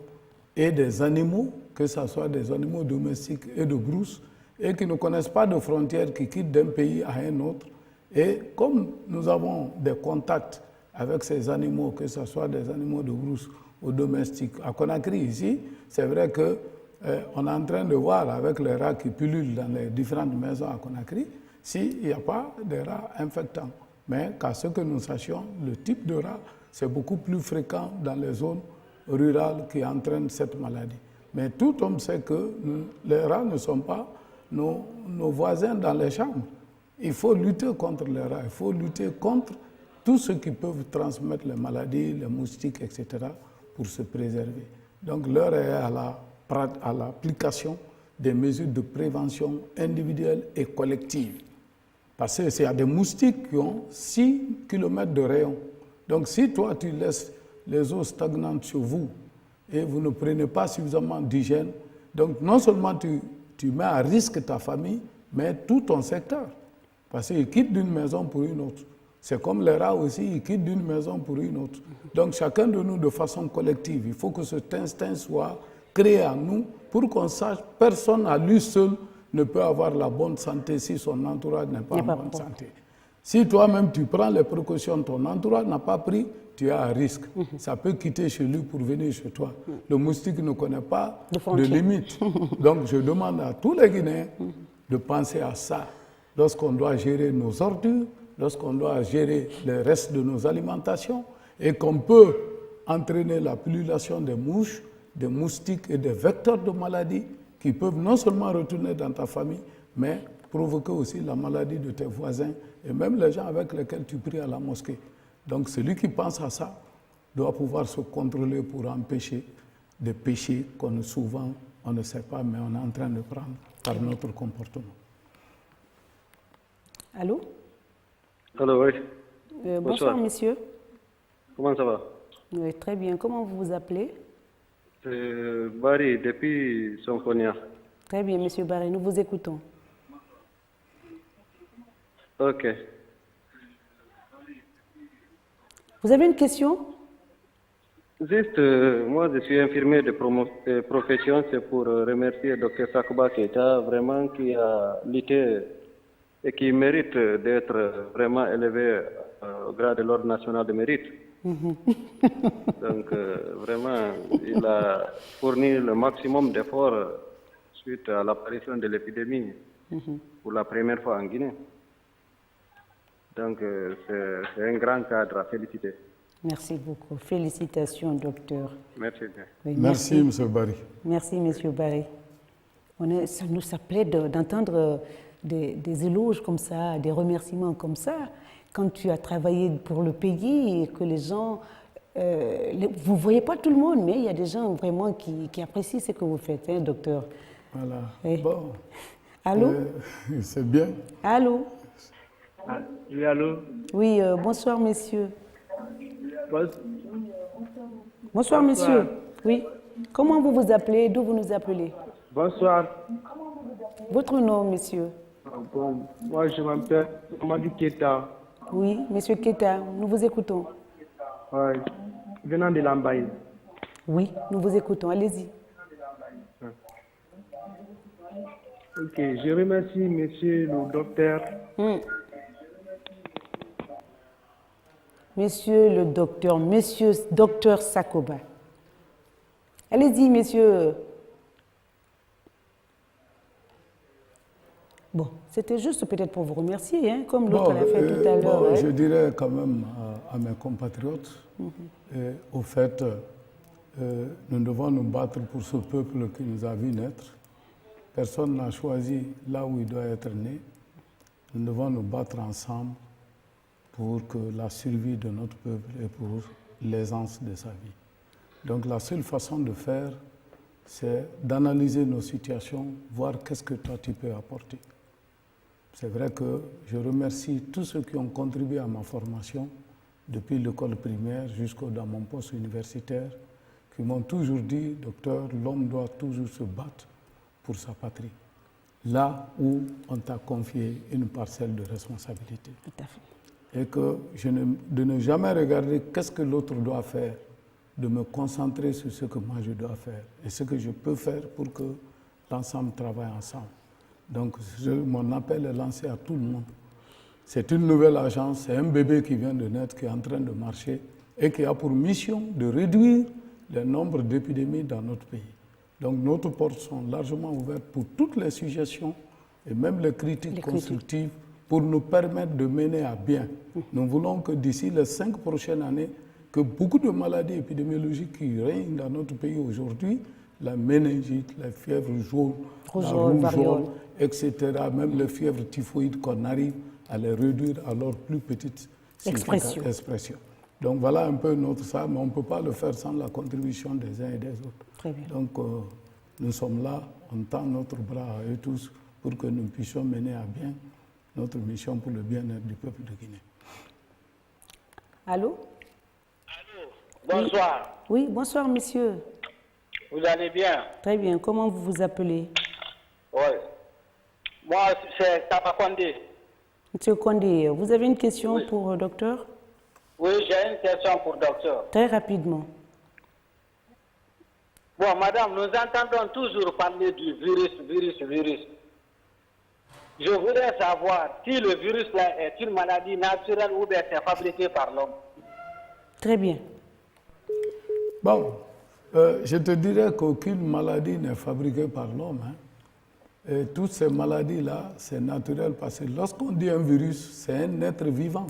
et des animaux, que ce soit des animaux domestiques et de brousse, et qui ne connaissent pas de frontières, qui quittent d'un pays à un autre. Et comme nous avons des contacts avec ces animaux, que ce soit des animaux de brousse ou domestiques, à Conakry ici, c'est vrai qu'on est en train de voir avec les rats qui pullulent dans les différentes maisons à Conakry, s'il n'y a pas de rats infectants. Mais qu'à ce que nous sachions, le type de rat, c'est beaucoup plus fréquent dans les zones rurales qui entraînent cette maladie. Mais tout homme sait que les rats ne sont pas nos voisins dans les chambres. Il faut lutter contre les rats, il faut lutter contre tous ceux qui peuvent transmettre les maladies, les moustiques, etc., pour se préserver. Donc l'heure est à l'application des mesures de prévention individuelle et collective. Parce qu'il y a des moustiques qui ont 6 km de rayon. Donc si toi tu laisses les eaux stagnantes sur vous et vous ne prenez pas suffisamment d'hygiène, donc non seulement tu mets à risque ta famille, mais tout ton secteur. Parce qu'ils quittent d'une maison pour une autre. C'est comme les rats aussi, ils quittent d'une maison pour une autre. Donc chacun de nous, de façon collective, il faut que cet instinct soit créé en nous pour qu'on sache, personne à lui seul ne peut avoir la bonne santé si son entourage n'est pas en bonne santé. Si toi-même tu prends les précautions, ton entourage n'a pas pris, tu es à risque. Ça peut quitter chez lui pour venir chez toi. Le moustique ne connaît pas de limite. Donc je demande à tous les Guinéens de penser à ça. Lorsqu'on doit gérer nos ordures, lorsqu'on doit gérer les restes de nos alimentations et qu'on peut entraîner la pullulation des mouches, des moustiques et des vecteurs de maladies qui peuvent non seulement retourner dans ta famille, mais provoquer aussi la maladie de tes voisins et même les gens avec lesquels tu pries à la mosquée. Donc celui qui pense à ça doit pouvoir se contrôler pour empêcher des péchés qu'on souvent on ne sait pas, mais on est en train de prendre par notre comportement. Allô? Allô, oui. Bonsoir, monsieur. Comment ça va? Oui, très bien. Comment vous vous appelez? Barry, depuis Sonkonia. Très bien, monsieur Barry, nous vous écoutons. Ok. Vous avez une question? Juste, moi je suis infirmier de profession, c'est pour remercier le Dr Sakouba Keita, vraiment qui a lutté et qui mérite d'être vraiment élevé au grade de l'Ordre national de mérite. Donc vraiment, il a fourni le maximum d'efforts suite à l'apparition de l'épidémie pour la première fois en Guinée. Donc c'est un grand cadre à féliciter. Merci beaucoup. Félicitations, docteur. Merci bien. Oui, merci, M. Barry. Merci, M. Barry. Ça nous plaît d'entendre des éloges comme ça, des remerciements comme ça. Quand tu as travaillé pour le pays et que les gens... vous ne voyez pas tout le monde, mais il y a des gens vraiment qui apprécient ce que vous faites, hein, docteur. Voilà. Oui. Bon. Allô? C'est bien. Allô? Oui, allô? Oui, bonsoir, messieurs. Bonsoir, monsieur. Oui. Comment vous vous appelez? D'où vous nous appelez? Bonsoir. Votre nom, monsieur? Bon, moi, je m'appelle Mamadou Keita. Oui, monsieur Keita, nous vous écoutons. Oui, venant de Lambaye. Oui, nous vous écoutons. Allez-y. Ok, je remercie monsieur le docteur. Monsieur le docteur, monsieur docteur Sakouba. Allez-y, monsieur. Bon, c'était juste peut-être pour vous remercier, hein, comme l'autre l'a fait tout à l'heure. Hein. Je dirais quand même à mes compatriotes, au fait, nous devons nous battre pour ce peuple qui nous a vu naître. Personne n'a choisi là où il doit être né. Nous devons nous battre ensemble pour que la survie de notre peuple et pour l'aisance de sa vie. Donc la seule façon de faire, c'est d'analyser nos situations, voir qu'est-ce que toi tu peux apporter. C'est vrai que je remercie tous ceux qui ont contribué à ma formation, depuis l'école primaire jusqu'à mon poste universitaire, qui m'ont toujours dit, docteur, l'homme doit toujours se battre pour sa patrie, là où on t'a confié une parcelle de responsabilité. Tout à fait. Et que de ne jamais regarder qu'est-ce que l'autre doit faire, de me concentrer sur ce que moi je dois faire et ce que je peux faire pour que l'ensemble travaille ensemble. Donc mon appel est lancé à tout le monde. C'est une nouvelle agence, c'est un bébé qui vient de naître, qui est en train de marcher et qui a pour mission de réduire le nombre d'épidémies dans notre pays. Donc nos portes sont largement ouvertes pour toutes les suggestions et même les critiques constructives pour nous permettre de mener à bien. Nous voulons que d'ici les 5 prochaines années, que beaucoup de maladies épidémiologiques qui règnent dans notre pays aujourd'hui, la méningite, la fièvre jaune, la rougeole, etc., même les fièvres typhoïdes, qu'on arrive à les réduire à leur plus petite expression. Donc voilà un peu notre ça, mais on ne peut pas le faire sans la contribution des uns et des autres. Très bien. Donc nous sommes là, on tend notre bras à eux tous pour que nous puissions mener à bien notre mission pour le bien-être du peuple de Guinée. Allô? Allô, bonsoir. Oui, bonsoir monsieur. Vous allez bien? Très bien, comment vous vous appelez? Oui. Moi, c'est Tapa Condé. Monsieur Condé, vous avez une question pour le docteur? Oui, j'ai une question pour le docteur. Très rapidement. Bon, madame, nous entendons toujours parler du virus. Je voudrais savoir si le virus là est une maladie naturelle ou bien c'est fabriqué par l'homme. Très bien. Bon, je te dirais qu'aucune maladie n'est fabriquée par l'homme. Et toutes ces maladies-là, c'est naturel parce que lorsqu'on dit un virus, c'est un être vivant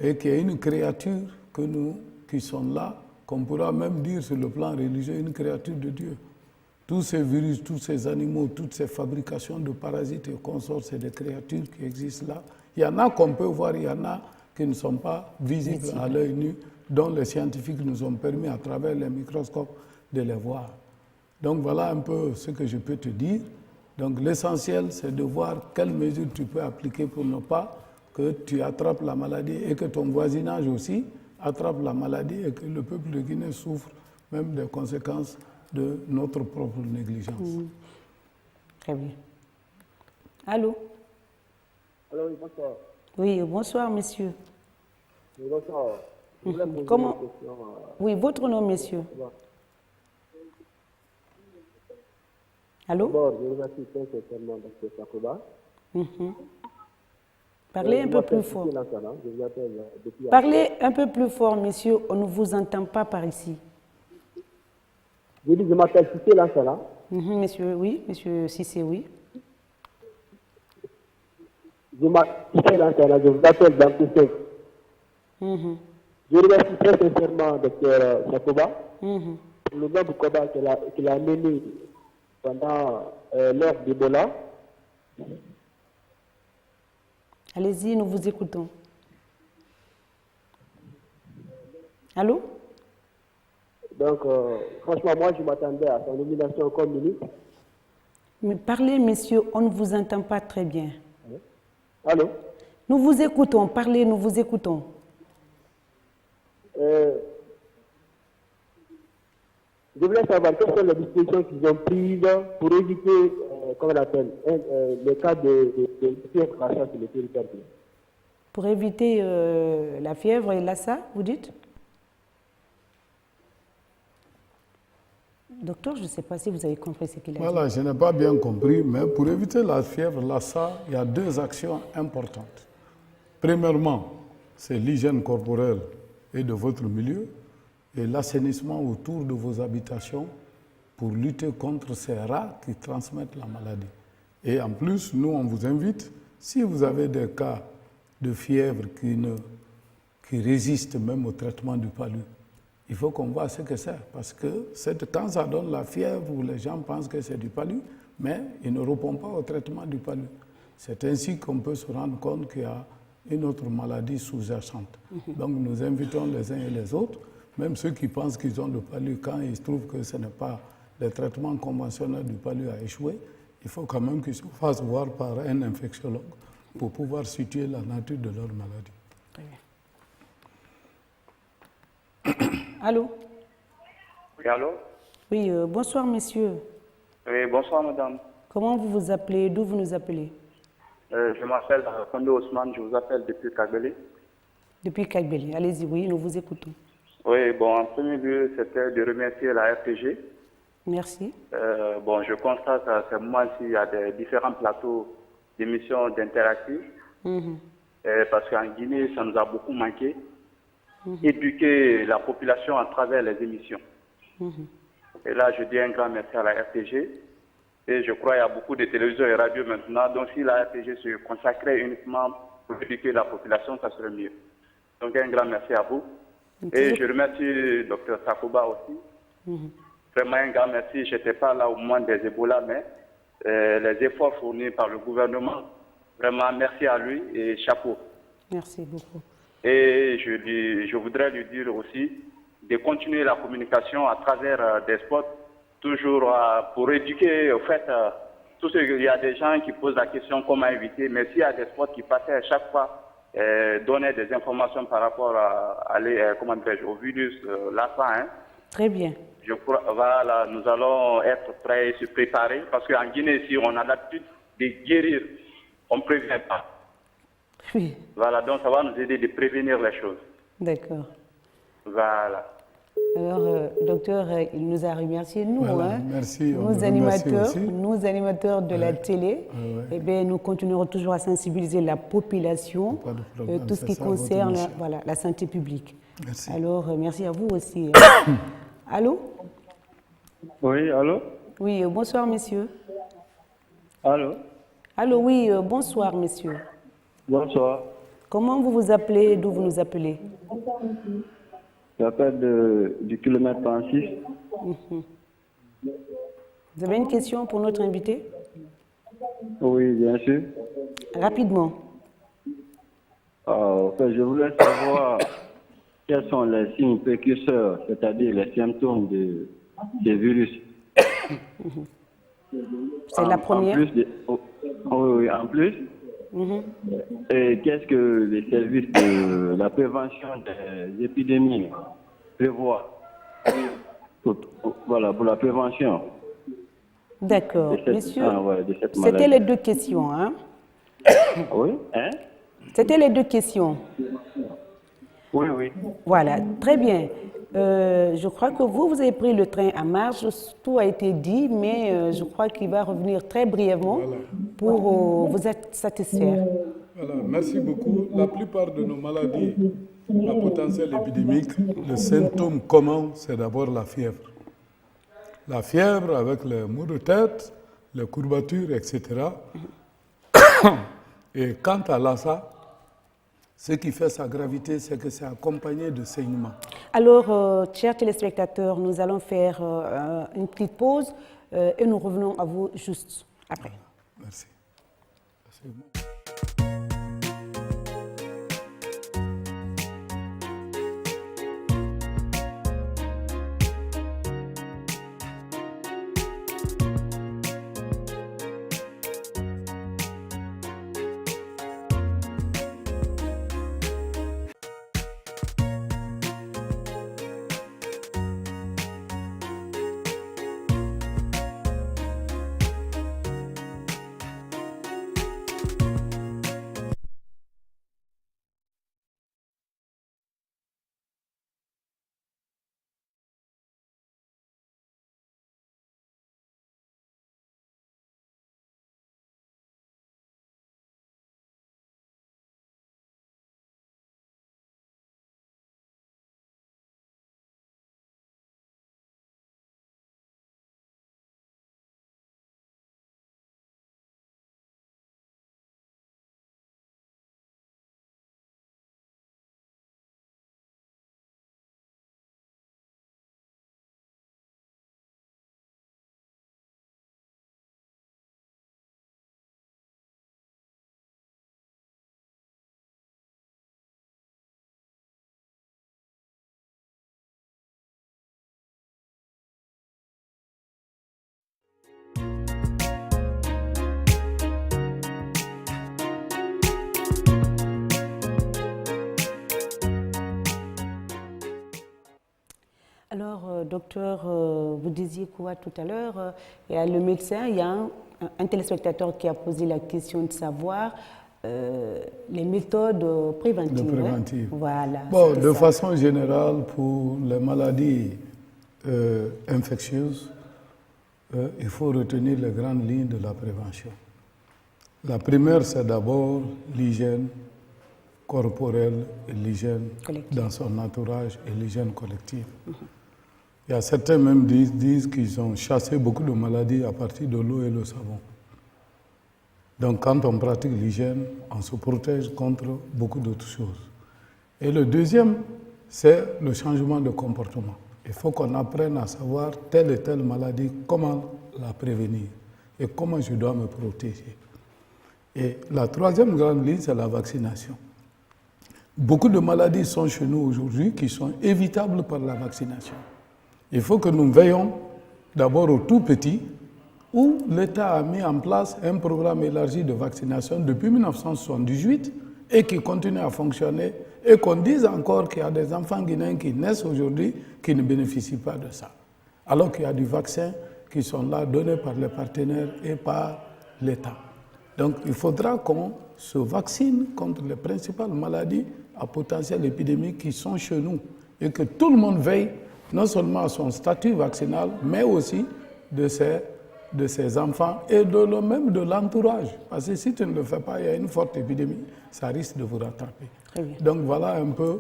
et qui est une créature que nous, qui sont là, qu'on pourra même dire sur le plan religieux, une créature de Dieu. Tous ces virus, tous ces animaux, toutes ces fabrications de parasites et consorts, c'est des créatures qui existent là. Il y en a qu'on peut voir, il y en a qui ne sont pas visibles à l'œil nu, dont les scientifiques nous ont permis à travers les microscopes de les voir. Donc voilà un peu ce que je peux te dire. Donc l'essentiel, c'est de voir quelles mesures tu peux appliquer pour ne pas que tu attrapes la maladie et que ton voisinage aussi attrape la maladie et que le peuple de Guinée souffre même des conséquences de notre propre négligence. Très bien. Allô? Allô, oui, bonsoir. Oui, bonsoir, monsieur. Oui, bonsoir. Je voulais poser Comment? une question, Oui, votre nom, monsieur? Allô? D'abord, je remercie très sincèrement Dr Sakoba. Parlez un peu plus fort. Je vous appelle depuis... Parlez un peu plus fort, monsieur. On ne vous entend pas par ici. Je dis, je m'appelle Cissé Lansana. Monsieur, oui. Monsieur Cissé, oui. Je m'appelle Cissé Lansana. Je vous appelle dans tout ce. Je remercie très sincèrement Dr Sakoba pour le noble combat qu'il a mené pendant l'ère d'Ebola. Allez-y, nous vous écoutons. Allô? Donc, franchement, moi, je m'attendais à sa nomination comme ministre. Mais parlez, monsieur, on ne vous entend pas très bien. Allô? Nous vous écoutons, parlez, nous vous écoutons. Je voulais savoir quelles sont les dispositions qu'ils ont prises pour éviter, comment on appelle, le cas de fièvre sur le territoire. Pour éviter la fièvre et l'assa, vous dites? Docteur, je ne sais pas si vous avez compris ce qu'il a dit. Voilà, je n'ai pas bien compris, mais pour éviter la fièvre, l'assa, il y a deux actions importantes. Premièrement, c'est l'hygiène corporelle et de votre milieu et l'assainissement autour de vos habitations pour lutter contre ces rats qui transmettent la maladie. Et en plus, nous, on vous invite, si vous avez des cas de fièvre qui résistent même au traitement du palu, il faut qu'on voit ce que c'est, parce que quand ça donne la fièvre, les gens pensent que c'est du palu, mais ils ne répondent pas au traitement du palu. C'est ainsi qu'on peut se rendre compte qu'il y a une autre maladie sous-jacente. Donc nous invitons les uns et les autres, même ceux qui pensent qu'ils ont le palu, quand ils trouvent que ce n'est pas le traitement conventionnel du palu a échoué, il faut quand même qu'ils se fassent voir par un infectiologue pour pouvoir situer la nature de leur maladie. Très bien. Allô? Oui, allô? Oui, bonsoir, monsieur. Oui, bonsoir, madame. Comment vous vous appelez? D'où vous nous appelez? Je m'appelle Kondo Ousmane, je vous appelle depuis Kagbeli. Depuis Kagbeli. Allez-y, oui, nous vous écoutons. Oui, bon, en premier lieu, c'était de remercier la RTG. Merci. Bon, je constate à ce moment-ci, il y a des différents plateaux d'émissions d'interactifs. Parce qu'en Guinée, ça nous a beaucoup manqué. Éduquer la population à travers les émissions. Et là, je dis un grand merci à la RTG. Et je crois qu'il y a beaucoup de télévisions et radios maintenant. Donc, si la RTG se consacrait uniquement pour éduquer la population, ça serait mieux. Donc, un grand merci à vous. Et je remercie le Dr Sakoba aussi. Vraiment un grand merci. Je n'étais pas là au moment des Ebola, mais les efforts fournis par le gouvernement, vraiment merci à lui et chapeau. Merci beaucoup. Et je voudrais lui dire aussi de continuer la communication à travers des spots, toujours pour éduquer, au fait, il y a des gens qui posent la question comment éviter, mais s'il y a des spots qui passaient à chaque fois, donner des informations par rapport au virus, l'ASA. Très bien. Je crois, voilà, nous allons être prêts et se préparer, parce qu'en Guinée, ici, on a l'habitude de guérir, on ne prévient pas. Oui. Voilà, donc ça va nous aider de prévenir les choses. D'accord. Voilà. Alors, docteur, il nous a remercié, nous, voilà, merci, nos animateurs de la télé. Eh bien, nous continuerons toujours à sensibiliser la population, tout ce qui concerne la santé publique. Merci. Alors, merci à vous aussi. Allô? Oui, allô? Oui, bonsoir, monsieur. Allô? Allô, oui, bonsoir, monsieur. Bonsoir. Comment vous vous appelez? D'où vous nous appelez? J'appelle du kilomètre 36. Vous avez une question pour notre invité? Oui, bien sûr. Rapidement. Je voulais savoir quels sont les signes précurseurs, c'est-à-dire les symptômes de ces virus. C'est la première. Oui, en plus. Et qu'est-ce que les services de la prévention des épidémies prévoient pour la prévention? D'accord. Monsieur, de c'était les deux questions, hein? Oui, hein? C'était les deux questions. Oui, oui. Voilà, très bien. Je crois que vous avez pris le train en marche, tout a été dit, mais je crois qu'il va revenir très brièvement pour vous satisfaire. Voilà, merci beaucoup. La plupart de nos maladies à potentiel épidémique, le symptôme commun, c'est d'abord la fièvre. La fièvre avec les maux de tête, les courbatures, etc. Et quant à l'ASA, ce qui fait sa gravité, c'est que c'est accompagné de saignements. Alors, chers téléspectateurs, nous allons faire une petite pause et nous revenons à vous juste après. Merci. Alors, docteur, vous disiez quoi tout à l'heure? Il y a le médecin, il y a un téléspectateur qui a posé la question de savoir les méthodes préventives. De préventive. Voilà. Bon, de façon générale, pour les maladies infectieuses, il faut retenir les grandes lignes de la prévention. La première, c'est d'abord l'hygiène corporelle et l'hygiène dans son entourage et l'hygiène collective. Il y a certains même disent qu'ils ont chassé beaucoup de maladies à partir de l'eau et le savon. Donc quand on pratique l'hygiène, on se protège contre beaucoup d'autres choses. Et le deuxième, c'est le changement de comportement. Il faut qu'on apprenne à savoir telle et telle maladie, comment la prévenir et comment je dois me protéger. Et la troisième grande ligne, c'est la vaccination. beaucoup de maladies sont chez nous aujourd'hui qui sont évitables par la vaccination. Il faut que nous veillions d'abord aux tout petits, où l'État a mis en place un programme élargi de vaccination depuis 1978 et qui continue à fonctionner, et qu'on dise encore qu'il y a des enfants guinéens qui naissent aujourd'hui qui ne bénéficient pas de ça. Alors qu'il y a du vaccin qui sont là donnés par les partenaires et par l'État. Donc il faudra qu'on se vaccine contre les principales maladies à potentiel épidémique qui sont chez nous et que tout le monde veille non seulement à son statut vaccinal, mais aussi de ses enfants et même de l'entourage. Parce que si tu ne le fais pas, il y a une forte épidémie, ça risque de vous rattraper. Donc voilà un peu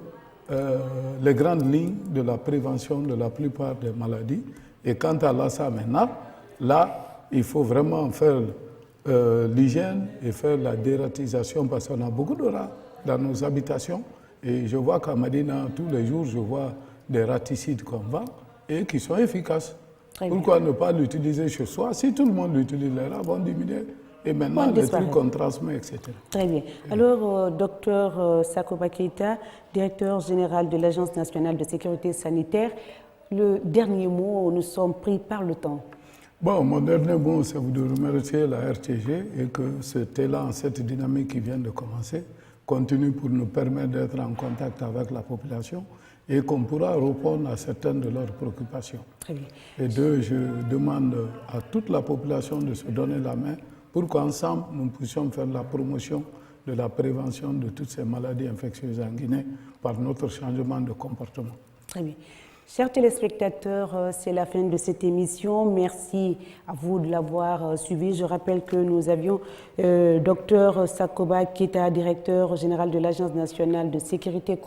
les grandes lignes de la prévention de la plupart des maladies. Et quant à l'ASA maintenant, là, il faut vraiment faire l'hygiène et faire la dératisation parce qu'on a beaucoup de rats dans nos habitations. Et je vois qu'à Madina, tous les jours, je vois des raticides qu'on vend et qui sont efficaces. Pourquoi ne pas l'utiliser chez soi? Si tout le monde l'utilise, les rats vont diminuer. Et maintenant, les trucs qu'on transmet, etc. Très bien. Alors, docteur Sakoba Keita, directeur général de l'Agence nationale de sécurité sanitaire, le dernier mot, nous sommes pris par le temps. Bon, mon dernier mot, c'est de remercier la RTG et que cet élan, cette dynamique qui vient de commencer, continue pour nous permettre d'être en contact avec la population et qu'on pourra répondre à certaines de leurs préoccupations. Très bien. Et deux, je demande à toute la population de se donner la main pour qu'ensemble, nous puissions faire la promotion de la prévention de toutes ces maladies infectieuses en Guinée par notre changement de comportement. Très bien. Chers téléspectateurs, c'est la fin de cette émission. Merci à vous de l'avoir suivi. Je rappelle que nous avions Dr Sakoba Keita, directeur général de l'Agence nationale de sécurité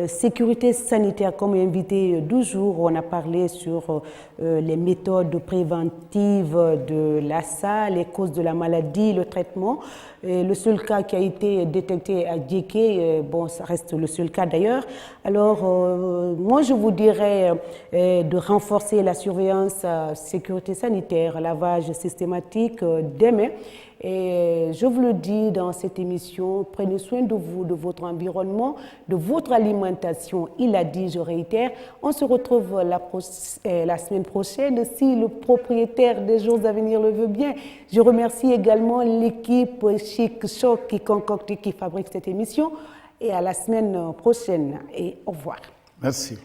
sécurité sanitaire comme invité du jour. On a parlé sur les méthodes préventives de l'ASA, les causes de la maladie, le traitement. Et le seul cas qui a été détecté à Djeké, bon, ça reste le seul cas d'ailleurs. Alors, moi, je vous dirais de renforcer la surveillance sécurité sanitaire, lavage systématique des mains. Et je vous le dis dans cette émission, prenez soin de vous, de votre environnement, de votre alimentation. Il a dit, je réitère, on se retrouve la semaine prochaine si le propriétaire des jours à venir le veut bien. Je remercie également l'équipe Chic Choc qui concocte et qui fabrique cette émission. Et à la semaine prochaine et au revoir. Merci.